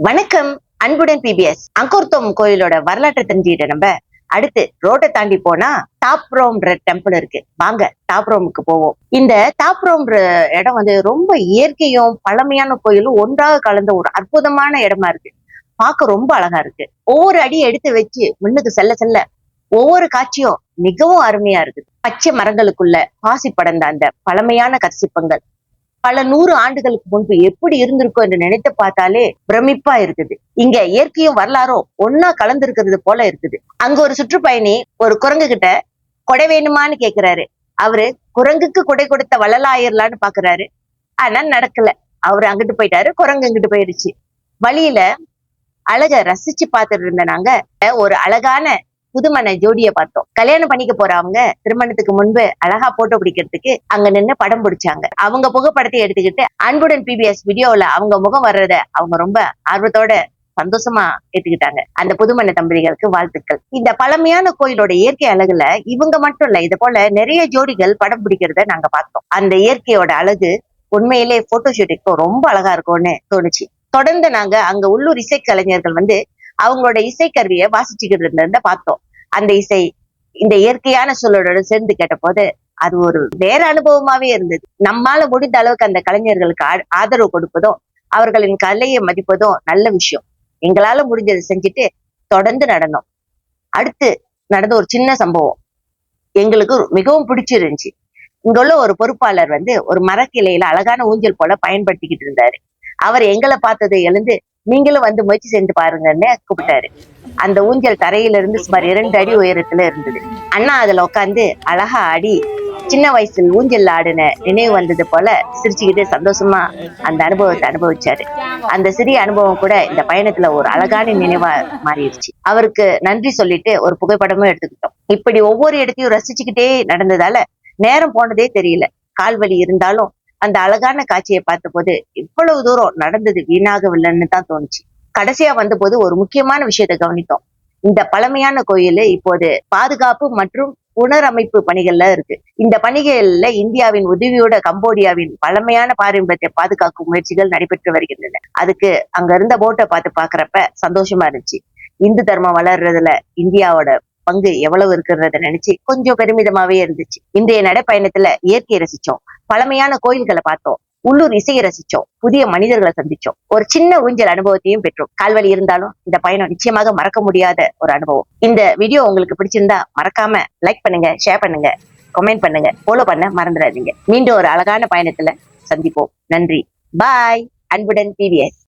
வணக்கம். அன்புடன் பிபிஎஸ். அங்கோர்தோம் கோயிலோட வரலாற்றை தெரிஞ்சுக்கிட்ட நம்ம அடுத்து ரோட்டை தாண்டி போனா டாப் ரோம் டெம்பிள் இருக்கு. வாங்க டாப் ரோமுக்கு போவோம். இந்த டாப் ரோம் இடம் ரொம்ப இயற்கையும் பழமையான கோயிலும் ஒன்றாக கலந்த ஒரு அற்புதமான இடமா இருக்கு. பார்க்க ரொம்ப அழகா இருக்கு. ஒவ்வொரு அடி எடுத்து வச்சு முன்னுக்கு செல்ல செல்ல ஒவ்வொரு காட்சியும் மிகவும் அருமையா இருக்கு. பச்சை மரங்களுக்குள்ள பாசி படர்ந்த அந்த பழமையான கற்சிற்பங்கள் பல 100 ஆண்டுகளுக்கு முன்பு எப்படி இருந்திருக்கும் என்று நினைத்து பார்த்தாலே பிரமிப்பா இருக்குது. இங்க இயற்கையும் வரலாறும் ஒன்னா கலந்திருக்கிறது போல இருக்குது. அங்க ஒரு சுற்றுப்பயணி ஒரு குரங்கு கிட்ட கொடை வேணுமான்னு கேக்குறாரு. அவரு குரங்குக்கு கொடை கொடுத்த வள்ளலாயிரலான்னு பாக்குறாரு. ஆனா நடக்கல. அவரு அங்கிட்டு போயிட்டாரு, குரங்கு இங்கிட்டு போயிடுச்சு. வழியில அழக ரசிச்சு பார்த்துட்டு இருந்த நாங்க ஒரு அழகான புதுமண ஜோடிய பார்த்தோம். கல்யாணம் பண்ணிக்க போறவங்க திருமணத்துக்கு முன்பு அழகா போட்டோ பிடிக்கிறதுக்கு அங்க நின்று படம் பிடிச்சாங்க. அவங்க புகைப்படத்தை எடுத்துக்கிட்டு அன்புடன் பிபிஎஸ் வீடியோல அவங்க முகம் வர்றத அவங்க ரொம்ப ஆர்வத்தோட சந்தோஷமா ஏத்துக்கிட்டாங்க. அந்த புதுமண தம்பதிகளுக்கு வாழ்த்துக்கள். இந்த பழமையான கோயிலோட இயற்கை அழகுல இவங்க மட்டும் இல்ல, இது போல நிறைய ஜோடிகள் படம் பிடிக்கிறத நாங்க பார்த்தோம். அந்த இயற்கையோட அழகு உண்மையிலே போட்டோ ஷூட்டிங்க்கு ரொம்ப அழகா இருக்கும்னு தோணுச்சு. தொடர்ந்து நாங்க அங்க உள்ளூர் இசை கலைஞர்கள் அவங்களோட இசைக்கருவியை வாசிச்சுக்கிட்டு இருந்தத பார்த்தோம். அந்த இசை இந்த இயற்கையான சூழலோட சேர்ந்து கேட்ட போது அது ஒரு வேற அனுபவமாவே இருந்தது. நம்மால முடிந்த அளவுக்கு அந்த கலைஞர்களுக்கு ஆதரவு கொடுப்பதும் அவர்களின் கலையை மதிப்பதும் நல்ல விஷயம். எங்களால முடிஞ்சதை செஞ்சுட்டு தொடர்ந்து நடந்தோம். அடுத்து நடந்த ஒரு சின்ன சம்பவம் எங்களுக்கு மிகவும் பிடிச்சிருந்துச்சு. இங்க உள்ள ஒரு பொறுப்பாளர் ஒரு மரக்கிளையில அழகான ஊஞ்சல் போல பயன்படுத்திக்கிட்டு இருந்தாரு. அவர் எங்களை பார்த்ததை எழுந்து நீங்களும் முயற்சி செஞ்சு பாருங்கன்னு கூப்பிட்டாரு. அந்த ஊஞ்சல் தரையிலிருந்து சுமார் 2 அடி உயரத்துல இருந்தது. அண்ணா அதுல உட்காந்து அழகா ஆடி சின்ன வயசில் ஊஞ்சல் ஆடின நினைவு வந்தது போல சிரிச்சுக்கிட்டு சந்தோஷமா அந்த அனுபவத்தை அனுபவிச்சாரு. அந்த சிறிய அனுபவம் கூட இந்த பயணத்துல ஒரு அழகான நினைவா மாறிடுச்சு. அவருக்கு நன்றி சொல்லிட்டு ஒரு புகைப்படமும் எடுத்துக்கிட்டோம். இப்படி ஒவ்வொரு இடத்தையும் ரசிச்சுக்கிட்டே நடந்ததால நேரம் போனதே தெரியல. கால்வலி இருந்தாலும் அந்த அழகான காட்சியை பார்த்த போது இவ்வளவு தூரம் நடந்தது வீணாகவில்லைன்னு தான் தோணுச்சு. கடைசியா வந்தபோது ஒரு முக்கியமான விஷயத்தை கவனித்தோம். இந்த பழமையான கோயில் இப்போது பாதுகாப்பு மற்றும் புனரமைப்பு பணிகள்ல இருக்கு. இந்த பணிகள்ல இந்தியாவின் உதவியோட கம்போடியாவின் பழமையான பாரம்பரியத்தை பாதுகாக்கும் முயற்சிகள் நடைபெற்று வருகின்றன. அதுக்கு அங்க இருந்த போட்டை பார்த்து பாக்குறப்ப சந்தோஷமா இருந்துச்சு. இந்து தர்மம் வளர்றதுல இந்தியாவோட பங்கு எவ்வளவு இருக்கிறத நினைச்சு கொஞ்சம் பெருமிதமாவே இருந்துச்சு. இன்றைய நடைப்பயணத்துல இயற்கையை ரசிச்சோம், பழமையான கோயில்களை பார்த்தோம், உள்ளூர் இசையை ரசிச்சோம், புதிய மனிதர்களை சந்திச்சோம், ஒரு சின்ன ஊஞ்சல் அனுபவத்தையும் பெற்றோம். கால்வலி இருந்தாலும் இந்த பயணம் நிச்சயமாக மறக்க முடியாத ஒரு அனுபவம். இந்த வீடியோ உங்களுக்கு பிடிச்சிருந்தா மறக்காம லைக் பண்ணுங்க, ஷேர் பண்ணுங்க, கமெண்ட் பண்ணுங்க, ஃபாலோ பண்ண மறந்துடாதீங்க. மீண்டும் ஒரு அழகான பயணத்துல சந்திப்போம். நன்றி. பாய். அன்புடன் பிபிஎஸ்.